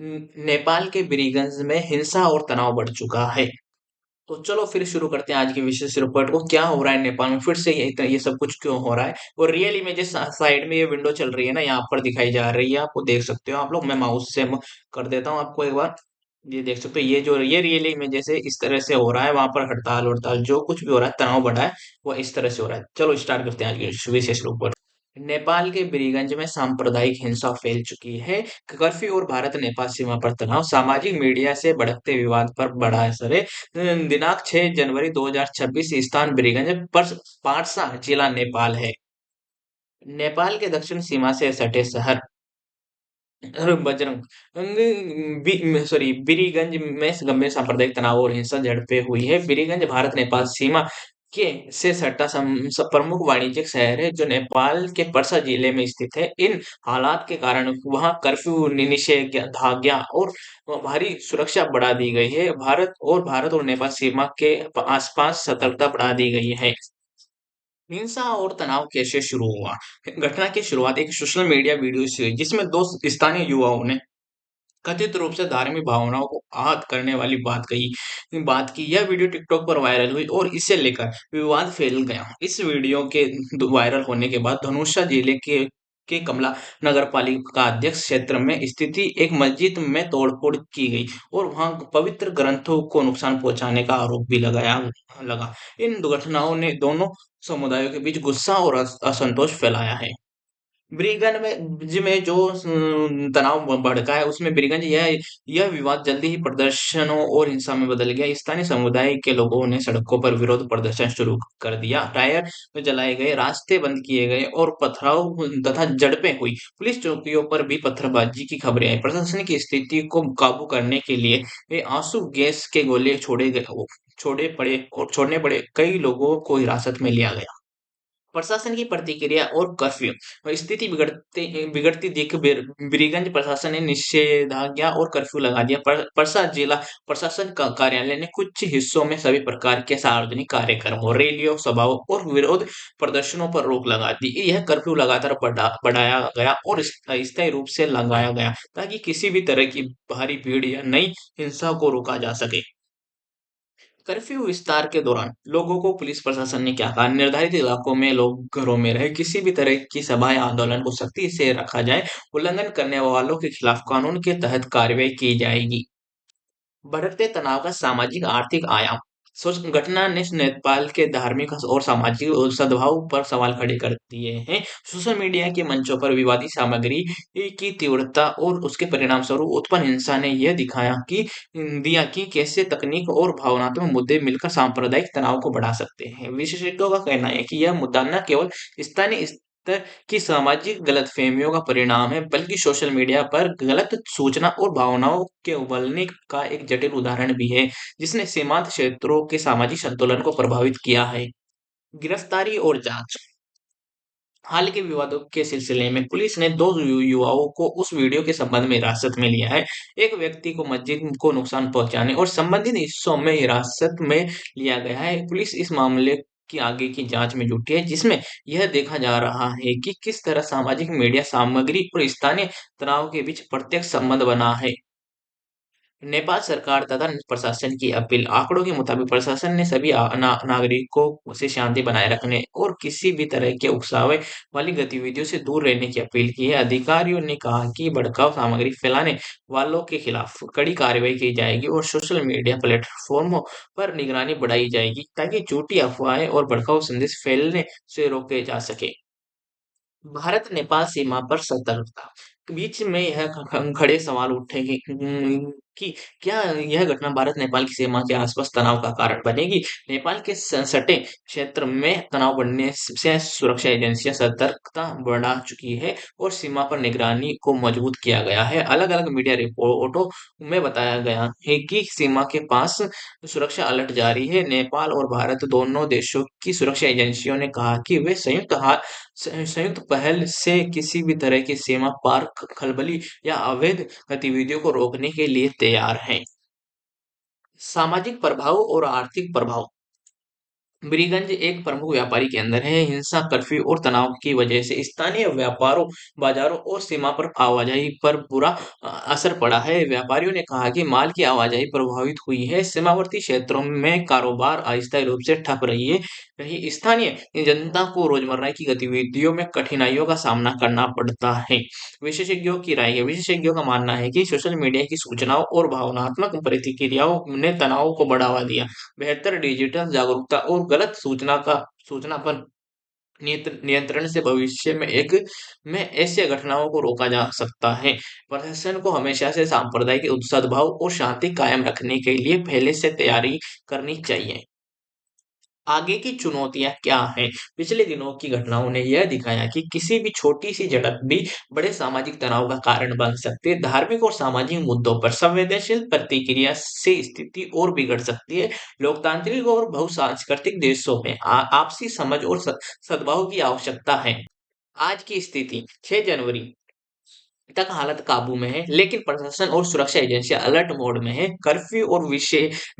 नेपाल के वीरगंज में हिंसा और तनाव बढ़ चुका है। तो चलो फिर शुरू करते हैं आज की विशेष रिपोर्ट को। क्या हो रहा है नेपाल में, फिर से ये सब कुछ क्यों हो रहा है? और रियल इमेजेस साइड में ये विंडो चल रही है ना, यहाँ पर दिखाई जा रही है, आपको देख सकते हो आप लोग। मैं माउस से कर देता हूँ आपको एक बार। ये देख सकते हो, ये रियल इमेजेस है, इस तरह से हो रहा है वहां पर। हड़ताल हड़ताल जो कुछ भी हो रहा है, तनाव बढ़ा है, वो इस तरह से हो रहा है। चलो स्टार्ट करते हैं आज की विशेष रिपोर्ट। नेपाल के वीरगंज में सांप्रदायिक हिंसा फैल चुकी है। कर्फ्यू और भारत नेपाल सीमा पर तनाव, सामाजिक मीडिया से भड़कते विवाद पर बड़ा असर है। दिनांक 6 जनवरी 2026, स्थान वीरगंज, पर पारसा जिला नेपाल है। नेपाल के दक्षिण सीमा से सटे शहर अरे बजरंग सॉरी बीरीगंज में गंभीर सांप्रदायिक तनाव और हिंसा झड़पें हुई है। बीरीगंज भारत नेपाल सीमा के से सटा प्रमुख वाणिज्यिक शहर है, जो नेपाल के पर्सा जिले में स्थित है। इन हालात के कारण वहां कर्फ्यू, निषेधाज्ञा और भारी सुरक्षा बढ़ा दी गई है। भारत और नेपाल सीमा के आसपास सतर्कता बढ़ा दी गई है। हिंसा और तनाव कैसे शुरू हुआ? घटना की शुरुआत एक सोशल मीडिया वीडियो से हुई, जिसमें दो स्थानीय युवाओं ने कथित रूप से धार्मिक भावनाओं को आहत करने वाली बात की। यह वीडियो टिकटॉक पर वायरल हुई और इसे लेकर विवाद फैल गया। इस वीडियो के वायरल होने के बाद धनुषा जिले के कमला नगर पालिका अध्यक्ष क्षेत्र में स्थिति एक मस्जिद में तोड़फोड़ की गई और वहां पवित्र ग्रंथों को नुकसान पहुंचाने का आरोप भी लगाया लगा। इन दुर्घटनाओं ने दोनों समुदायों के बीच गुस्सा और असंतोष फैलाया है। ब्रिगन में जो तनाव भड़का है, उसमें ब्रिगन यह विवाद जल्दी ही प्रदर्शनों और हिंसा में बदल गया। स्थानीय समुदाय के लोगों ने सड़कों पर विरोध प्रदर्शन शुरू कर दिया। टायर जलाए गए, रास्ते बंद किए गए और पथराव तथा झड़पें हुई। पुलिस चौकियों पर भी पत्थरबाजी की खबरें आई। प्रशासन की स्थिति को काबू करने के लिए वे आंसू गैस के गोले छोड़ने पड़े। कई लोगों को हिरासत में लिया गया। प्रशासन की प्रतिक्रिया और कर्फ्यू, और स्थिति बिगड़ती देख बीरगंज प्रशासन ने निषेधाज्ञा और कर्फ्यू लगा दिया। परसा जिला प्रशासन का कार्यालय ने कुछ हिस्सों में सभी प्रकार के सार्वजनिक कार्यक्रमों, रैलियों, सभाओं और विरोध प्रदर्शनों पर रोक लगा दी। यह कर्फ्यू लगातार बढ़ाया गया और अस्थायी रूप से लगाया गया, ताकि किसी भी तरह की भारी भीड़ या नई हिंसा को रोका जा सके। कर्फ्यू विस्तार के दौरान लोगों को पुलिस प्रशासन ने क्या कहा? निर्धारित इलाकों में लोग घरों में रहे, किसी भी तरह की सभा या आंदोलन को सख्ती से रखा जाए। उल्लंघन करने वालों के खिलाफ कानून के तहत कार्रवाई की जाएगी। बढ़ते तनाव का सामाजिक आर्थिक आयाम, घटना ने नेपाल के धार्मिक और सामाजिक सद्भाव पर सवाल खड़े कर दिए हैं। सोशल मीडिया के मंचों पर विवादी सामग्री की तीव्रता और उसके परिणाम स्वरूप उत्पन्न हिंसा ने यह दिया कि कैसे तकनीक और भावनात्मक मुद्दे मिलकर सांप्रदायिक तनाव को बढ़ा सकते हैं। विशेषज्ञों का कहना है कि यह मुद्दा न केवल स्थानीय स्तर की सामाजिक गलतफहमियों का परिणाम है, बल्कि सोशल मीडिया पर गलत सूचना और भावनाओं के उबलने का एक जटिल उदाहरण भी है, जिसने सीमांत क्षेत्रों के सामाजिक संतुलन को प्रभावित किया है। गिरफ्तारी और जांच, हाल के विवादों के सिलसिले में पुलिस ने दो युवाओं को उस वीडियो के संबंध में हिरासत में लिया है। एक व्यक्ति को मस्जिद को नुकसान पहुंचाने और संबंधित हिस्सों में हिरासत में लिया गया है। पुलिस इस मामले की आगे की जांच में जुटी है, जिसमें यह देखा जा रहा है कि किस तरह सामाजिक मीडिया सामग्री और स्थानीय तनाव के बीच प्रत्यक्ष संबंध बना है। नेपाल सरकार तथा प्रशासन की अपील, आंकड़ों के मुताबिक प्रशासन ने सभी नागरिकों से शांति बनाए रखने और किसी भी तरह के उकसावे वाली गतिविधियों से दूर रहने की अपील की है। अधिकारियों ने कहा कि भड़काऊ सामग्री फैलाने वालों के खिलाफ कड़ी कार्रवाई की जाएगी और सोशल मीडिया प्लेटफॉर्मों पर निगरानी बढ़ाई जाएगी, ताकि झूठी अफवाहें और भड़काऊ संदेश फैलने से रोके जा सके। भारत नेपाल सीमा पर सतर्कता, बीच में यह खड़े सवाल उठे कि क्या यह घटना भारत नेपाल की सीमा के आसपास तनाव का कारण बनेगी? नेपाल के सटे क्षेत्र में तनाव बढ़ने से सुरक्षा एजेंसियां सतर्कता बढ़ा चुकी है और सीमा पर निगरानी को मजबूत किया गया है। अलग अलग मीडिया रिपोर्टों में बताया गया है कि सीमा के पास सुरक्षा अलर्ट जारी है। नेपाल और भारत दोनों देशों की सुरक्षा एजेंसियों ने कहा कि वे संयुक्त पहल से किसी भी तरह की सीमा पार खलबली या अवैध गतिविधियों को रोकने के लिए तैयार हैं। सामाजिक प्रभाव और आर्थिक प्रभाव, बीरगंज एक प्रमुख व्यापारी केंद्र है। हिंसा, कर्फ्यू और तनाव की वजह से स्थानीय व्यापारों, बाजारों और सीमा पर आवाजाही पर बुरा असर पड़ा है। व्यापारियों ने कहा कि माल की आवाजाही प्रभावित हुई है। सीमावर्ती क्षेत्रों में कारोबार अस्थायी रूप से ठप रही स्थानीय जनता को रोजमर्रा की गतिविधियों में कठिनाइयों का सामना करना पड़ता है। विशेषज्ञों की राय है। विशेषज्ञों का मानना है कि सोशल मीडिया की सूचनाओं और भावनात्मक प्रतिक्रियाओं ने तनाव को बढ़ावा दिया। बेहतर डिजिटल जागरूकता और गलत सूचना पर नियंत्रण से भविष्य में ऐसी घटनाओं को रोका जा सकता है। प्रशासन को हमेशा से सांप्रदायिक सद्भाव और शांति कायम रखने के लिए पहले से तैयारी करनी चाहिए। आगे की चुनौतियाँ क्या हैं? पिछले दिनों की घटनाओं ने यह दिखाया कि किसी भी छोटी-सी झड़प भी बड़े सामाजिक तनाव का कारण बन सकती है। धार्मिक और सामाजिक मुद्दों पर संवेदनशील प्रतिक्रिया से स्थिति और बिगड़ सकती है। लोकतांत्रिक और बहुसांस्कृतिक देशों में आपसी समझ और सद्भाव की आवश्यकता है। आज की स्थिति 6 जनवरी तक हालत काबू में है, लेकिन प्रशासन और सुरक्षा एजेंसियां अलर्ट मोड में है। कर्फ्यू और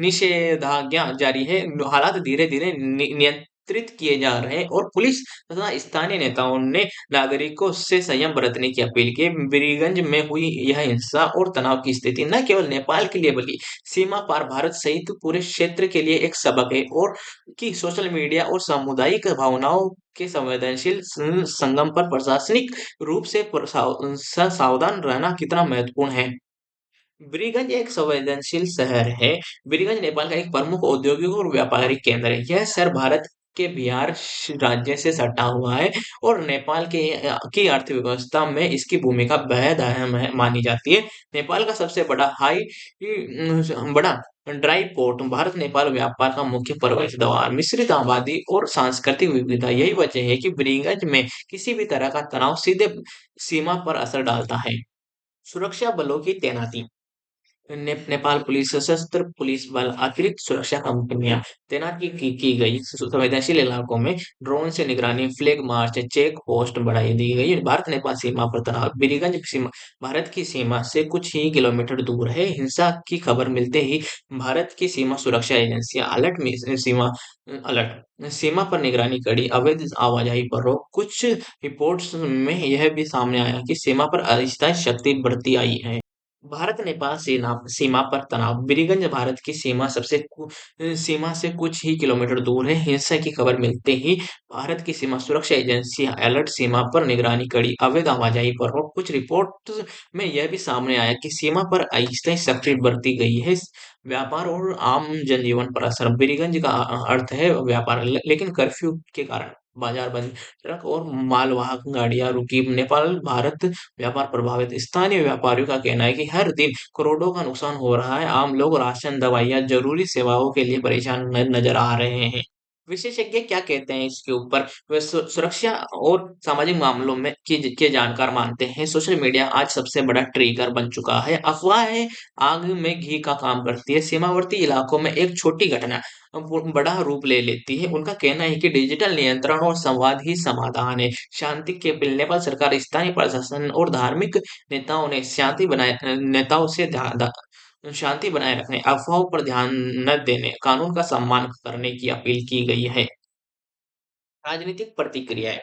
निषेधाज्ञा जारी है। हालात धीरे-धीरे नियंत्रित किए जा रहे हैं और पुलिस तथा स्थानीय नेताओं ने नागरिकों से संयम बरतने की अपील की है। बीरगंज में हुई यह हिंसा और तनाव की स्थिति न केवल नेपाल के लिए बल्कि सीमा पार भारत सहित पूरे क्षेत्र के लिए एक सबक है और कि सोशल मीडिया और सामुदायिक भावनाओं के संवेदनशील संगम पर प्रशासनिक रूप से सावधान रहना कितना महत्वपूर्ण है। बीरगंज एक संवेदनशील शहर है। बीरगंज नेपाल का एक प्रमुख औद्योगिक और व्यापारिक केंद्र है। यह शहर भारत के बिहार राज्य से सटा हुआ है और नेपाल की अर्थव्यवस्था में इसकी भूमिका बेहद अहम है मानी जाती है। नेपाल का सबसे बड़ा ड्राई पोर्ट भारत नेपाल व्यापार का मुख्य प्रवेश द्वार, मिश्रित आबादी और सांस्कृतिक विविधता, यही वजह है कि बीरगंज में किसी भी तरह का तनाव सीधे सीमा पर असर डालता है। सुरक्षा बलों की तैनाती। नेपाल पुलिस, सशस्त्र पुलिस बल, अतिरिक्त सुरक्षा कंपनियां तैनात की गई। संवेदनशील इलाकों में ड्रोन से निगरानी, फ्लैग मार्च, चेक पोस्ट बढ़ाई दी गई। भारत नेपाल सीमा पर तनाव। बीरगंज सीमा भारत की सीमा से कुछ ही किलोमीटर दूर है। हिंसा की खबर मिलते ही भारत की सीमा सुरक्षा एजेंसियां अलर्ट सीमा पर निगरानी कड़ी, अवैध आवाजाही पर रोक। कुछ रिपोर्ट्स में यह भी सामने आया कि सीमा पर अस्थायी शक्ति बढ़ती आई है। भारत-नेपाल सीमा पर तनाव। बीरगंज भारत की सीमा से कुछ ही किलोमीटर दूर है। हिंसा की खबर मिलते ही भारत की सीमा सुरक्षा एजेंसी अलर्ट, सीमा पर निगरानी कड़ी, अवैध आवाजाही पर रोक। कुछ रिपोर्ट में यह भी सामने आया कि सीमा पर अस्थायी शक्ति बरती गई है। व्यापार और आम जनजीवन पर असर। बीरगंज का अर्थ है व्यापार, लेकिन कर्फ्यू के कारण बाजार बंद, ट्रक और मालवाहक गाड़ियां रुकी। नेपाल भारत व्यापार प्रभावित। स्थानीय व्यापारियों का कहना है कि हर दिन करोड़ों का नुकसान हो रहा है। आम लोग राशन, दवाइयाँ, जरूरी सेवाओं के लिए परेशान नजर आ रहे हैं। विशेषज्ञ क्या कहते हैं इसके ऊपर? वे सुरक्षा और सामाजिक मामलों में के जानकार मानते हैं सोशल मीडिया आज सबसे बड़ा ट्रिगर बन चुका है। अफवाहें आग में घी का काम करती है। सीमावर्ती इलाकों में एक छोटी घटना बड़ा रूप ले लेती है। उनका कहना है कि डिजिटल नियंत्रण और संवाद ही समाधान है। शांति के अपील। नेपाल सरकार, स्थानीय प्रशासन और धार्मिक नेताओं से शांति बनाए रखने, अफवाहों पर ध्यान न देने, कानून का सम्मान करने की अपील की गई है। राजनीतिक प्रतिक्रियाएं।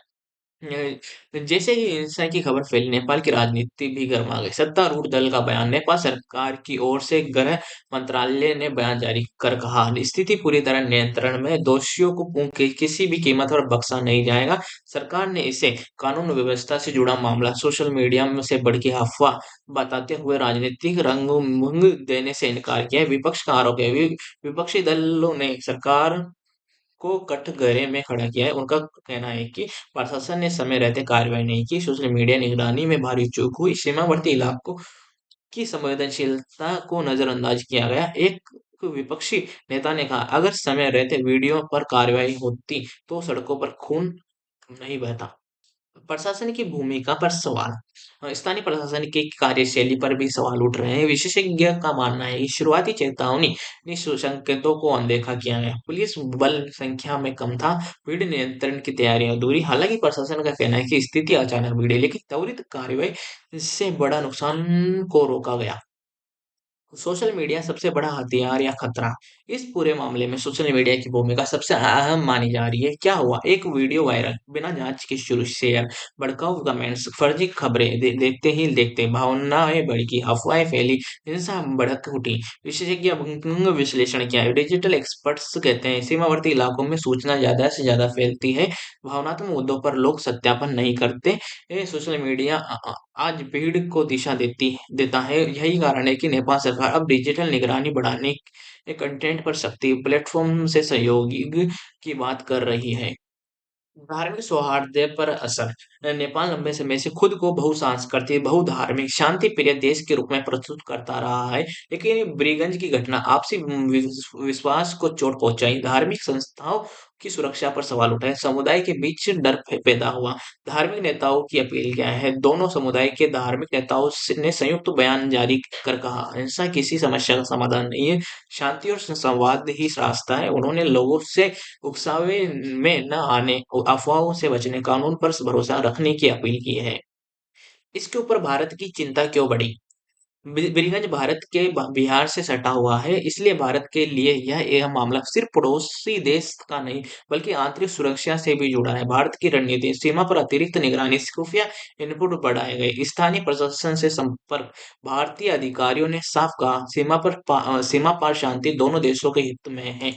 जैसे ही हिंसा की खबर फैली, नेपाल की राजनीति भी गर्मा गई। सत्तारूढ़ दल का बयान। नेपाल सरकार की ओर से गृह मंत्रालय ने बयान जारी कर कहा, स्थिति पूरी तरह नियंत्रण में है, दोषियों को किसी भी कीमत पर बख्शा नहीं जाएगा। सरकार ने इसे कानून व्यवस्था से जुड़ा मामला सोशल मीडिया में से बढ़ के अफवाह बताते हुए राजनीतिक रंग देने से इनकार किया है। विपक्ष का आरोप है। विपक्षी दलों ने सरकार को कठघरे में खड़ा किया है। उनका कहना है कि प्रशासन ने समय रहते कार्रवाई नहीं की, सोशल मीडिया निगरानी में भारी चूक हुई, सीमावर्ती इलाकों की संवेदनशीलता को नजरअंदाज किया गया। एक विपक्षी नेता ने कहा, अगर समय रहते वीडियो पर कार्रवाई होती तो सड़कों पर खून नहीं बहता। प्रशासन की भूमिका पर सवाल। स्थानीय प्रशासन की कार्यशैली पर भी सवाल उठ रहे हैं। विशेषज्ञ का मानना है कि शुरुआती चेतावनी संकेतों को अनदेखा किया गया। पुलिस बल संख्या में कम था। भीड़ नियंत्रण की तैयारी अधूरी। हालांकि प्रशासन का कहना है कि स्थिति अचानक बिगड़ी, लेकिन त्वरित कार्रवाई से बड़ा नुकसान को रोका गया। सोशल मीडिया सबसे बड़ा हथियार या खतरा। इस पूरे मामले में सोशल मीडिया की भूमिका सबसे अहम मानी जा रही है। क्या हुआ? एक वीडियो वायरल, बिना जांच के शुरू शेयर, भड़काऊ कमेंट्स, फर्जी खबरें देखते ही देखते भावनाएं भड़की, अफवाहें फैली, हिंसा भड़क उठी। विशेषज्ञ विश्लेषण किया है। डिजिटल एक्सपर्ट्स कहते हैं सीमावर्ती इलाकों में सूचना ज्यादा से ज्यादा फैलती है। भावनात्मक मुद्दों पर लोग सत्यापन नहीं करते। ये सोशल मीडिया आज भीड़ को दिशा देता है। यही कारण है कि नेपाल सरकार अब डिजिटल निगरानी बढ़ाने के कंटेंट पर सख्ती, प्लेटफॉर्म से सहयोग की बात कर रही है। धार्मिक सौहार्द पर असर। नेपाल लंबे समय से खुद को बहुसांस्कृतिक, बहुधार्मिक, शांतिप्रिय देश के रूप में प्रस्तुत करता रहा है। लेकिन ब्रिगंज की घटना आपसी विश्वास को चोट पहुंचाई, धार्मिक संस्थाओं की सुरक्षा पर सवाल उठाए, समुदाय के बीच डर पैदा हुआ। धार्मिक नेताओं की अपील क्या है? दोनों समुदाय के धार्मिक नेताओं ने संयुक्त बयान जारी कर कहा, हिंसा किसी समस्या का समाधान नहीं है, शांति और संवाद ही रास्ता है। उन्होंने लोगों से उकसावे में न आने और अफवाहों से बचने, कानून पर भरोसा रखने की अपील की है। इसके ऊपर भारत की चिंता क्यों बढ़ी? बीरगंज भारत के बिहार से सटा हुआ है, इसलिए भारत के लिए यह मामला सिर्फ पड़ोसी देश का नहीं, बल्कि आंतरिक सुरक्षा से भी जुड़ा है। भारत की रणनीति सीमा पर अतिरिक्त निगरानी, खुफिया इनपुट बढ़ाए गए, स्थानीय प्रशासन से संपर्क। भारतीय अधिकारियों ने साफ कहा, सीमा पार शांति दोनों देशों के हित में है।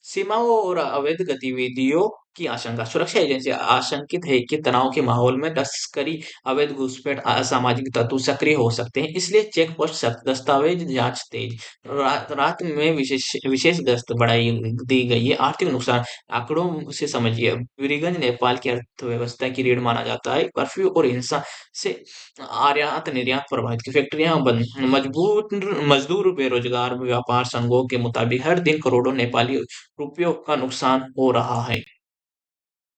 सीमाओं और अवैध गतिविधियों की आशंका। सुरक्षा एजेंसी आशंकित है कि तनाव के माहौल में तस्करी, अवैध घुसपैठ, असामाजिक तत्व सक्रिय हो सकते हैं। इसलिए चेक पोस्ट सख्त, दस्तावेज जांच तेज, रात में विशेष विशेष गश्त बढ़ाई दी गई है। आर्थिक नुकसान आंकड़ों से समझिए। वीरगंज नेपाल की अर्थव्यवस्था की रीढ़ माना जाता है। कर्फ्यू और हिंसा से आयात निर्यात प्रभावित, फैक्ट्रियां बंद, मजबूत मजदूर बेरोजगार। व्यापार संघों के मुताबिक हर दिन करोड़ों नेपाली रुपयों का नुकसान हो रहा है।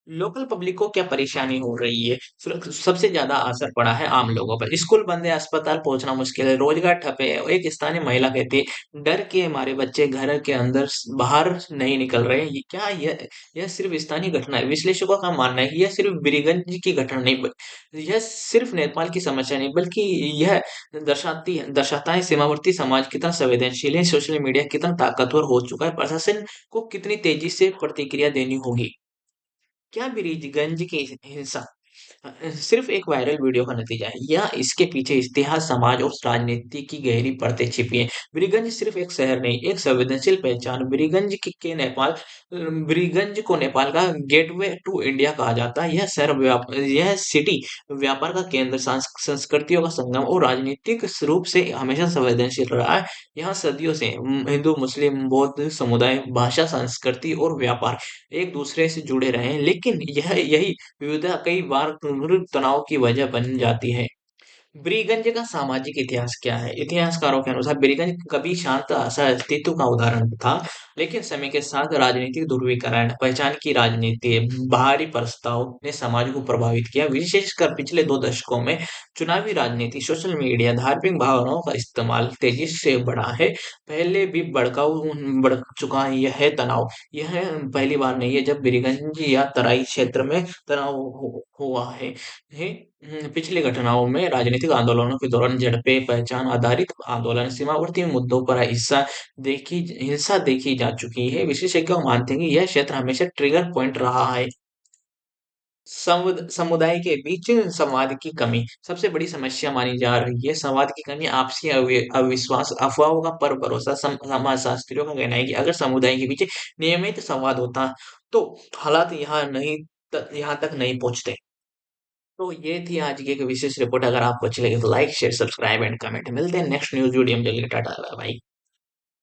लोकल पब्लिक को क्या परेशानी हो रही है? सबसे ज्यादा असर पड़ा है आम लोगों पर। स्कूल बंद है, अस्पताल पहुंचना मुश्किल है, रोजगार ठप है। एक स्थानीय महिला कहती है, डर के हमारे बच्चे घर के अंदर बाहर नहीं निकल रहे हैं। यह सिर्फ स्थानीय घटना है? विश्लेषकों का मानना है कि यह सिर्फ बीरगंज की घटना नहीं, यह सिर्फ नेपाल की समस्या नहीं, बल्कि यह दर्शाता है सीमावर्ती समाज कितना संवेदनशील है, सोशल मीडिया कितना ताकतवर हो चुका है, प्रशासन को कितनी तेजी से प्रतिक्रिया देनी होगी। क्या ब्रीजगंज की हिंसा सिर्फ एक वायरल वीडियो का नतीजा है, या इसके पीछे इतिहास, समाज और राजनीति की गहरी परतें छिपी हैं? ब्रीगंज सिर्फ एक शहर नहीं, एक संवेदनशील पहचान। ब्रीगंज को नेपाल का गेटवे टू इंडिया कहा जाता है। यह सिटी व्यापार का केंद्र, संस्कृतियों का संगम और राजनीतिक रूप से हमेशा संवेदनशील रहा है। यहाँ सदियों से हिंदू, मुस्लिम, बौद्ध समुदाय, भाषा, संस्कृति और व्यापार एक दूसरे से जुड़े रहे हैं। लेकिन यही विविधता कई बार तनाव की वजह बन जाती है। ब्रीगंज का सामाजिक इतिहास क्या है? इतिहासकारों के अनुसार ब्रीगंज कभी शांत अस्तित्व का उदाहरण था, लेकिन समय के साथ राजनीतिक ध्रुवीकरण, पहचान की राजनीति, बाहरी प्रस्ताव ने समाज को प्रभावित किया। विशेषकर पिछले 2 दशकों में चुनावी राजनीति, सोशल मीडिया, धार्मिक भावनाओं का इस्तेमाल तेजी से बढ़ा है। पहले भी बढ़ चुका है यह तनाव। यह पहली बार नहीं है जब ब्रीगंज या तराई क्षेत्र में तनाव हुआ है। पिछली घटनाओं में राजनीतिक आंदोलनों के दौरान झड़पें, पहचान आधारित आंदोलन, सीमावर्ती मुद्दों पर हिंसा देखी जा चुकी है। विशेषज्ञ मानते हैं कि यह क्षेत्र हमेशा ट्रिगर पॉइंट रहा है। समुदाय के बीच संवाद की कमी सबसे बड़ी समस्या मानी जा रही है। संवाद की कमी, आपसी अविश्वास, अफवाहों का पर भरोसा। समाजशास्त्रियों का कहना है कि अगर समुदाय के बीच नियमित संवाद होता, तो हालात यहाँ तक नहीं पहुंचते। तो ये थी आज की एक विशेष रिपोर्ट। अगर आपको अच्छी लगे तो like, share, subscribe and comment. मिलते हैं नेक्स्ट न्यूज वीडियो में। जल्दी, टाटा, बाय बाय।